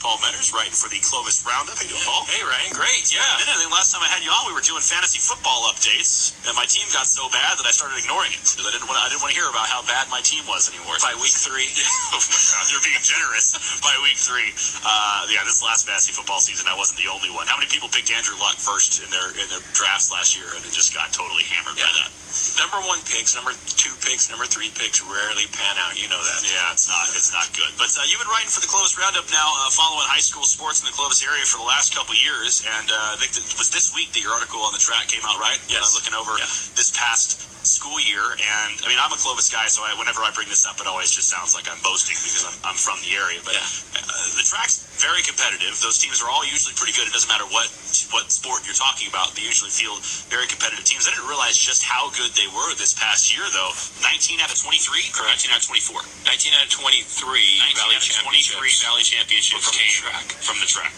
Paul Meadors, writing for the Clovis Roundup. How you doing, Paul? Hey, Ryan. Great, yeah. I think last time I had you on, we were doing fantasy football updates, and my team got so bad that I started ignoring it. I didn't want to hear about how bad my team was anymore. By week 3. Oh, my God. You're being generous. By week 3. This last fantasy football season, I wasn't the only one. How many people picked Andrew Luck first in their drafts last year, and it just got totally hammered by that? Number 1 picks, number 2 picks, number 3 picks rarely pan out. You know that. Yeah, it's not good. But you've been writing for the Clovis Roundup now, following high school sports in the Clovis area for the last couple years, and I think it was this week that your article on the TRAC came out, right? Yes. Looking over this past school year, and I mean, I'm a Clovis guy, so whenever I bring this up, it always just sounds like I'm boasting because I'm from the area. But the TRAC's very competitive. Those teams are all usually pretty good. It doesn't matter what sport you're talking about. They usually field very competitive teams. I didn't realize just how good they were this past year, though. 19 out of 23, or 19 out of 24. 19 out of 23 Valley Championships came from the TRAC.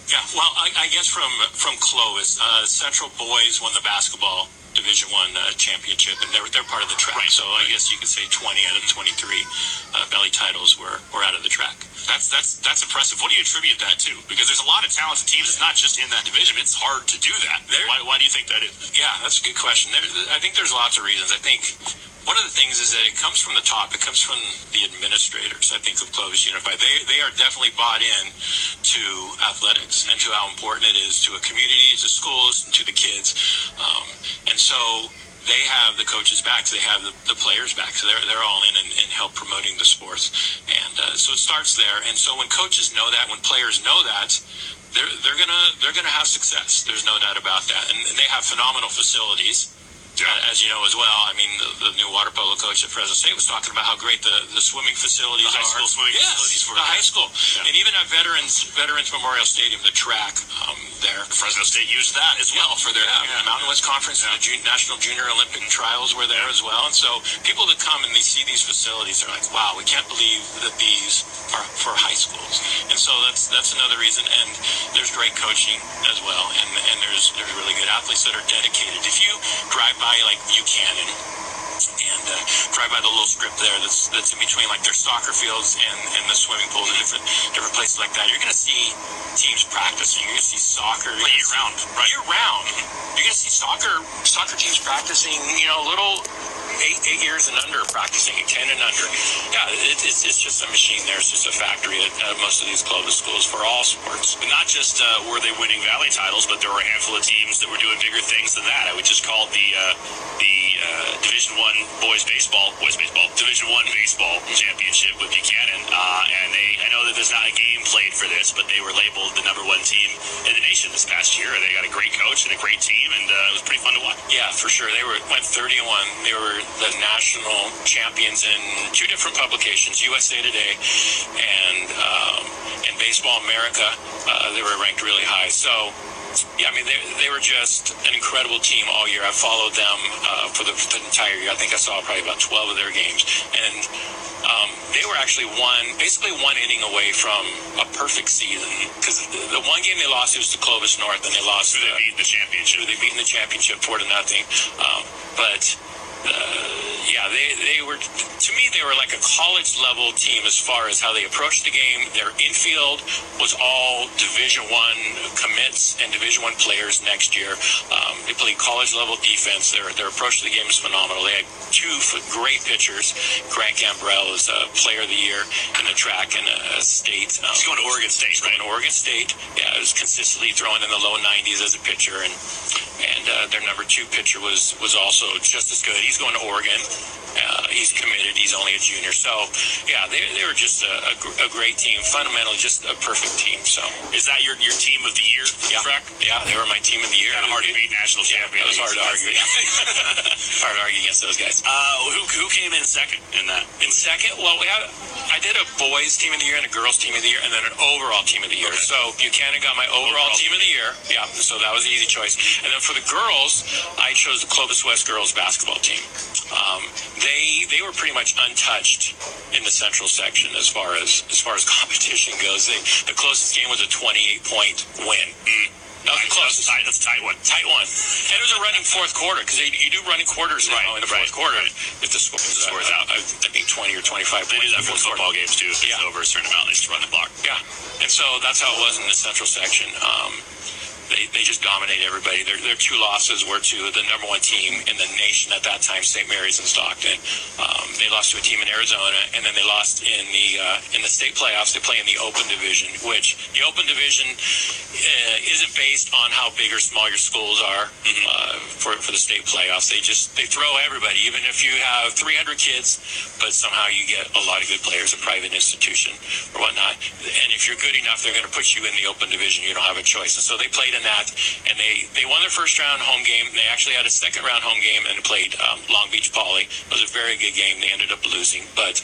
Yeah, well, I guess from Clovis, Central Boys won the basketball Division I championship, and they're part of the TRAC. Right. So I guess you could say 20 out of 23 Valley titles were out of the TRAC. That's impressive. What do you attribute that to? Because there's a lot of talented teams. It's not just in that division. It's hard to do that. Why do you think that is? Yeah, that's a good question. I think there's lots of reasons. I think one of the things is that it comes from the top. It comes from the administrators, I think, of Clovis Unified. They are definitely bought in to athletics and to how important it is to a community, to schools, and to the kids. And so they have the coaches back. They have the players back. So they're all in and help promoting the sports. And so it starts there. And so when coaches know that, when players know that, they're gonna have success. There's no doubt about that. And they have phenomenal facilities. As you know as well, I mean, the new water polo coach at Fresno State was talking about how great the swimming facilities are. The high school swimming facilities the high school. Yeah. And even at Veterans Memorial Stadium, the TRAC there. Fresno State used that as well for their Mountain West Conference. The National Junior Olympic Trials were there as well. And so people that come and they see these facilities are like, wow, we can't believe that these are for high schools. And so that's another reason. And there's great coaching as well. And there's really good athletes that are dedicated. If you drive by like Buchanan and drive by the little strip there that's in between like their soccer fields and the swimming pools and different places like that, you're going to see teams practicing. You're going to see soccer year round. You're going to see soccer teams practicing, little 8 years and under practicing, 10 and under. Yeah, it's just a machine there. It's just a factory at most of these Clovis schools for all sports. But not just were they winning Valley titles, but there were a handful of teams that were doing bigger things than that. I would just call the Division I Division I baseball championship with Buchanan. And I know that there's not a game played for this, but they were labeled the #1 team in the nation this past year. They got a great coach and a great team, and it was pretty fun to watch. Yeah, for sure. They went 30-1. They were the national champions in 2 different publications, USA Today and Baseball America. They were ranked really high. So, yeah, I mean, they were just an incredible team all year. I followed them for the entire year. I think I saw probably about 12 of their games. And they were actually basically one inning away from a perfect season. Because the one game they lost, it was to Clovis North, and they lost. They beat the championship. They beat in the championship 4-0. They were, to me, they were like a college level team as far as how they approached the game. Their infield was all Division I commits and Division I players next year. They played college level defense. Their approach to the game was phenomenal. They had 2 great pitchers. Grant Gambrell is player of the year in the TRAC and state. He's going to Oregon State, right? Oregon State. Yeah, he was consistently throwing in the low 90s as a pitcher, and their number 2 pitcher was also just as good. He's going to Oregon. He's committed. He's only a junior. So, yeah, they were just a great team. Fundamentally, just a perfect team. So, is that your team of the year? Correct? Yeah, they were my team of the year. Kind of hard to beat national champions. It was hard to argue. Hard to argue against those guys. Who came in second in that? In second? Well, I did a boys team of the year and a girls team of the year, and then an overall team of the year. Okay. So Buchanan got my overall team of the year. Yeah, so that was an easy choice. And then for for the girls, I chose the Clovis West girls basketball team. They were pretty much untouched in the central section as far as competition goes. The closest game was a 28-point win. That was the closest. That's a tight one. Tight one. And it was a running fourth quarter, because you do running quarters now in the fourth quarter. If the score is out, I think 20 or 25 points. They do that for football games, too. If it's over a certain amount, they just run the clock. Yeah. And so that's how it was in the central section. They just dominate everybody. Their two losses were to the number one team in the nation at that time, St. Mary's in Stockton. They lost to a team in Arizona, and then they lost in the state playoffs. They play in the open division, which the open division isn't based on how big or small your schools are for the state playoffs. They throw everybody, even if you have 300 kids, but somehow you get a lot of good players, a private institution or whatnot. And if you're good enough, they're going to put you in the open division. You don't have a choice. And so they played in that, and they won their first round home game. They actually had a second round home game and played Long Beach Poly. It was a very good game. They ended up losing, but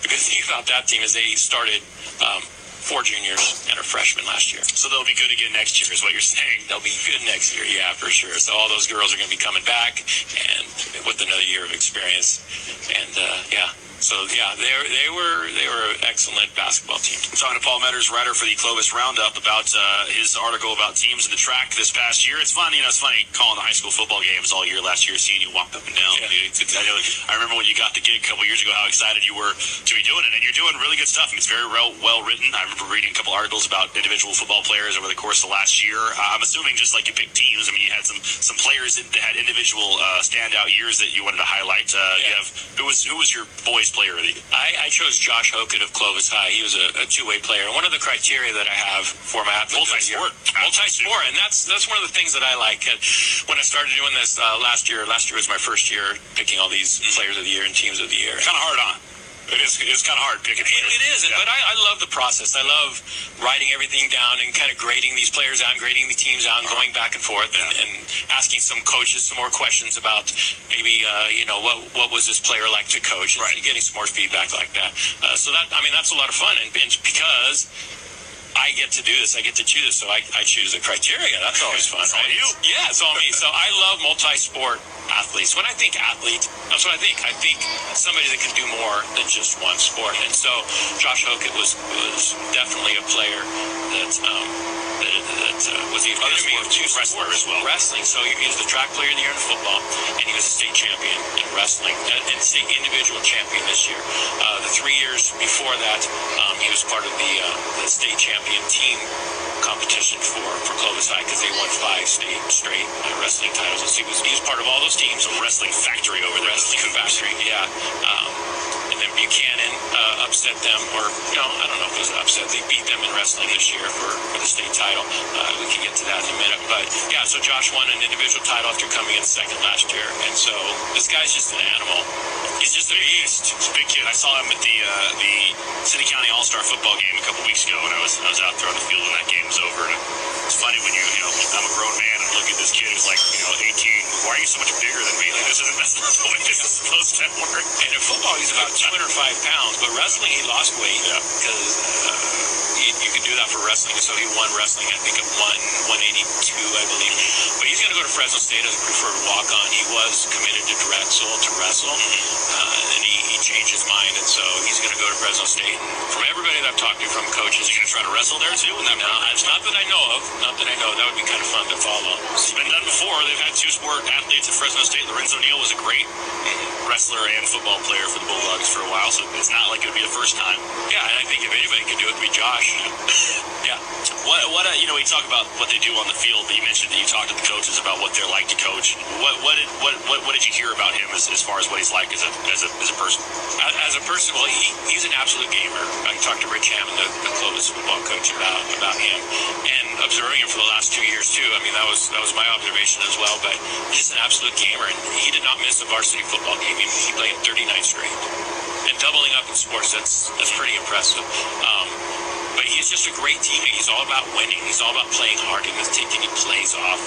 the good thing about that team is they started 4 juniors and a freshman last year. So they'll be good again next year, is what you're saying. They'll be good next year, yeah, for sure. So all those girls are going to be coming back, and with another year of experience, and yeah. So yeah, they were an excellent basketball team. I'm talking to Paul Meadors, writer for the Clovis Roundup, about his article about teams in the track this past year. It's funny, it's funny calling the high school football games all year last year, seeing you walk up and down. Yeah. I remember when you got the gig a couple years ago, how excited you were to be doing it, and you're doing really good stuff. It's very well written. I remember reading a couple articles about individual football players over the course of the last year. I'm assuming just like you picked teams. I mean, you had some players that had individual standout years that you wanted to highlight. Who was your boys player of the year? I chose Josh Hokett of Clovis High. He was a two-way player. And one of the criteria that I have for my athlete multi-sport, and that's one of the things that I like. When I started doing this last year was my first year picking all these players of the year and teams of the year. Kind of hard on. It's kind of hard picking players. It is, but I love the process. I love writing everything down and kind of grading these players out and grading the teams out and going back and forth and asking some coaches some more questions about maybe, what was this player like to coach, and getting some more feedback like that. So that's a lot of fun, and because I get to do this, I get to choose this, so I choose the criteria. That's always fun, right? Yeah, it's all me. So I love multi-sport athletes. When I think athlete, that's what I think. I think somebody that can do more than just one sport. And so Josh Hokett was definitely a player that was the epitome of two sports as well. Wrestling. So he was the track player of the year in football, and he was a state champion in wrestling, and state individual champion this year. The 3 years before that, he was part of the state champion team competition for Clovis High, because they won 5 state straight wrestling titles. And so he was part of all those teams. A wrestling factory over there. Wrestling factory, yeah. And then Buchanan upset them, or I don't know if it was an upset. They beat them in wrestling this year for the state title. We can get to that in a minute. But yeah, so Josh won an individual title after coming in second last year. And so this guy's just an animal. He's just a beast. He's a big kid. I saw him at the City County All-Star football game a couple weeks ago when I was out there on the field when that game was over. And it's funny when I'm a grown man and look at this kid who's like 18. Why are you so much bigger than me? Like, that's not the way this is supposed to work. And in football, he's about 205 pounds, but wrestling, he lost weight because you could do that for wrestling. So he won wrestling, I think, at 182, I believe. But he's going to go to Fresno State as a preferred walk-on. He was committed to Drexel to wrestle, and he changed his mind, and so he's going to go to Fresno State. And from everybody that I've talked to, from coaches, he's going to try to wrestle there too. No, it's not that I know of. Not that I know. That would be kind of fun to follow. It's been done before. They've had two-sport athletes at Fresno State. Lorenzo Neal was a great wrestler and football player for the Bulldogs for a while, so it's not like it would be the first time. Yeah, and I think if anybody could do it, it'd be Josh. Yeah. What we talk about what they do on the field, but you mentioned that you talked to the coaches about what they're like to coach. What did you hear about him as far as what he's like as a person? As a person, well, he's an absolute gamer. I talked to Rich Hammond, the Clovis football coach, about him, and observing him for the last 2 years too. I mean, that was my observation as well. But he's an absolute gamer, and he did not miss a varsity football game. He played 39 straight, and doubling up in sports. That's pretty impressive. But he's just a great teammate. He's all about winning. He's all about playing hard. He doesn't take any plays off.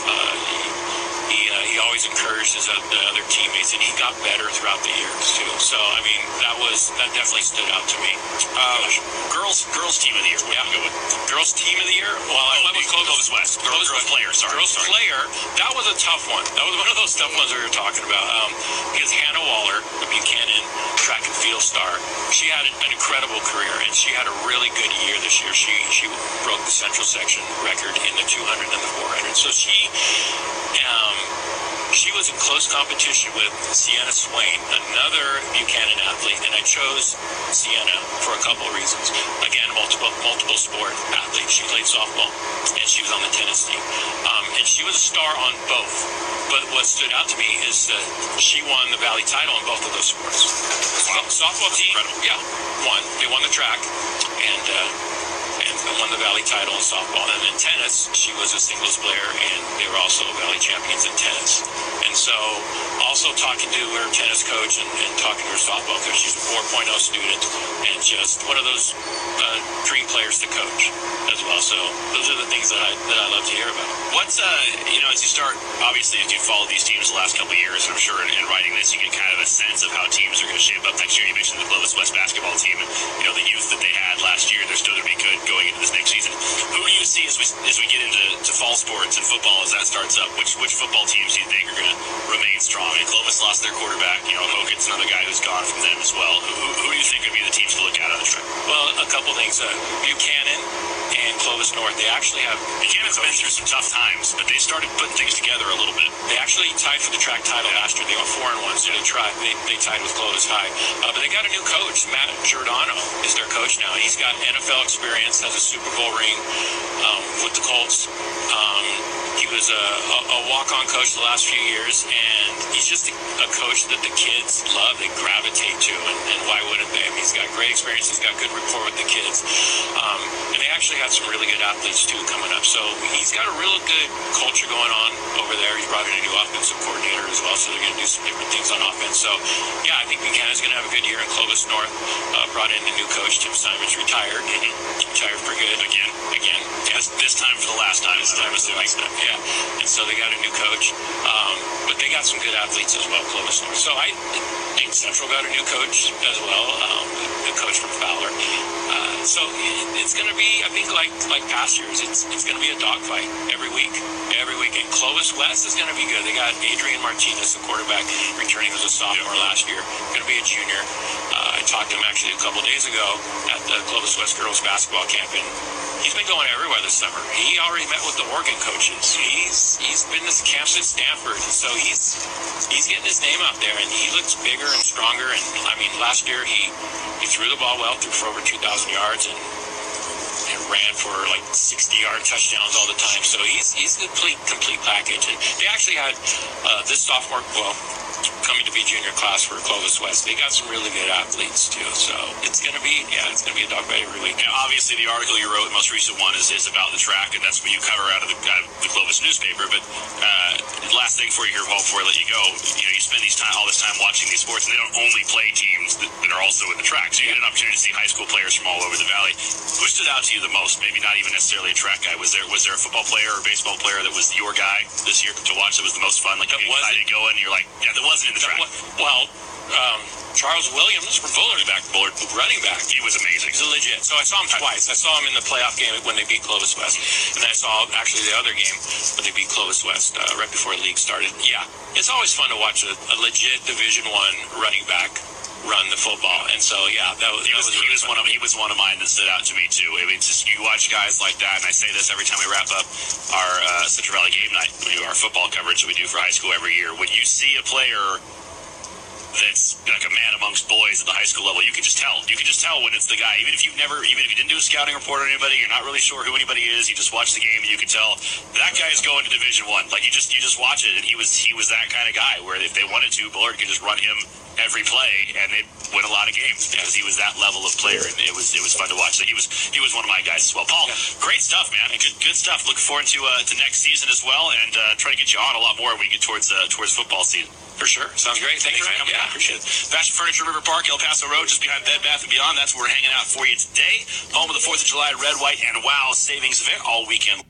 He always encourages the other teammates, and he got better throughout the years too. So I mean, that definitely stood out to me. Girls team of the year. Yeah, girls team of the year. Well, I went with Clovis West. Girls player, sorry. Girls player, that was a tough one. That was one of those tough ones we were talking about. Because Hannah Waller, the Buchanan track and field star, she had an incredible career, and she had a really good year this year. She broke the Central Section record in the 200 and the 400. So she was in close competition with Sienna Swain, another Buchanan athlete, and I chose Sienna for a couple of reasons. Again, multiple sport athlete. She played softball, and she was on the tennis team. And she was a star on both. But what stood out to me is that she won the Valley title in both of those sports. Softball team, won. They won the track, and won the Valley title in softball. And in tennis, she was a singles player, and they were also Valley champions in tennis. And so, also talking to her tennis coach and talking to her softball coach, she's a 4.0 student, and just one of those dream players to coach as well. So those are the things that I love to hear about. What's as you start, obviously, as you follow these teams the last couple of years, and I'm sure in writing this, you get kind of a sense of how teams are going to shape up next year. You mentioned the Clovis West basketball team, and the youth that they had last year. They're still going to be good going into this next season. Who do you see as we get into fall sports and football as that starts up? Which football teams do you think are going to remain strong? And Clovis lost their quarterback. Hogan's another guy who's gone from them as well. Who do you think would be the teams to look at on the track? Well, a couple things. Buchanan and Clovis North, they actually have... Buchanan's been through some tough times, but they started putting things together a little bit. They actually tied for the track title last year. They went 4-1, so they tied with Clovis High. But they got a new coach. Matt Giordano is their coach now. He's got NFL experience, has a Super Bowl ring with the Colts. He was a walk-on coach the last few years, and he's just a coach that the kids love. They gravitate to, and why wouldn't they? I mean, he's got great experience. He's got good rapport with the kids. And they actually have some really good athletes, too, coming up. So he's got a real good culture going on over there. He's brought in a new offensive coordinator as well, so they're going to do some different things on offense. So, yeah, I think Buchanan's going to have a good year. And Clovis North brought in a new coach. Tim Simon's retired. Retired for good. Again. Yeah, this time for the last time. This time is the last time, yeah. And so they got a new coach. But they got some good athletes as well, Clovis North. So I think Central got a new coach as well, the coach from Fowler. So it's going to be, I think, like past years, it's going to be a dogfight every week. And Clovis West is going to be good. They got Adrian Martinez, the quarterback, returning as a sophomore last year. Going to be a junior. I talked to him actually a couple of days ago at the Clovis West girls basketball camp, and he's been going everywhere this summer. He already met with the Oregon coaches. He's been to camps at Stanford, so he's getting his name out there, and he looks bigger and stronger. And I mean, last year he threw the ball well, threw for over 2,000 yards, and ran for like 60-yard touchdowns all the time. So he's a complete package. And they actually had this sophomore, coming to be junior class for Clovis West. They got some really good athletes too. So it's gonna be a dogfight every week. Now, obviously, the article you wrote, the most recent one, is about the track, and that's what you cover out of the Clovis newspaper. But last thing before you hear before I let you go, you spend all this time watching these sports, and they don't only play teams that are also in the track. So you get an opportunity to see high school players from all over the valley. Who stood out to you the most? Maybe not even necessarily a track guy. Was there a football player or baseball player that was your guy this year to watch that was the most fun? Like, you excited to go in, and you're like, yeah, that wasn't in the track. Well, Charles Williams from Bullard, running back. He was amazing. He's legit. So I saw him twice. I saw him in the playoff game when they beat Clovis West, and then I saw actually the other game when they beat Clovis West right before the league started. Yeah, it's always fun to watch a legit Division I running back run the football, and so he was one of mine that stood out to me too. I mean, it's just, you watch guys like that, and I say this every time we wrap up our Central Valley game night, our football coverage that we do for high school every year. When you see a player that's like a man amongst boys at the high school level, you can just tell. You can just tell when it's the guy. Even if you didn't do a scouting report on anybody, you're not really sure who anybody is. You just watch the game, and you can tell that guy is going to Division I. Like, you just watch it, and he was that kind of guy where if they wanted to, Bullard could just run him every play, and they'd win a lot of games because he was that level of player, and it was fun to watch. So he was one of my guys as well. Paul, great stuff, man. Good stuff. Looking forward to next season as well, and try to get you on a lot more when we get towards football season. For sure. Sounds great. Thanks for coming. Yeah, appreciate it. Fashion Furniture, River Park, El Paso Road, just behind Bed Bath & Beyond. That's where we're hanging out for you today. Home of the 4th of July Red, White, and Wow savings event all weekend.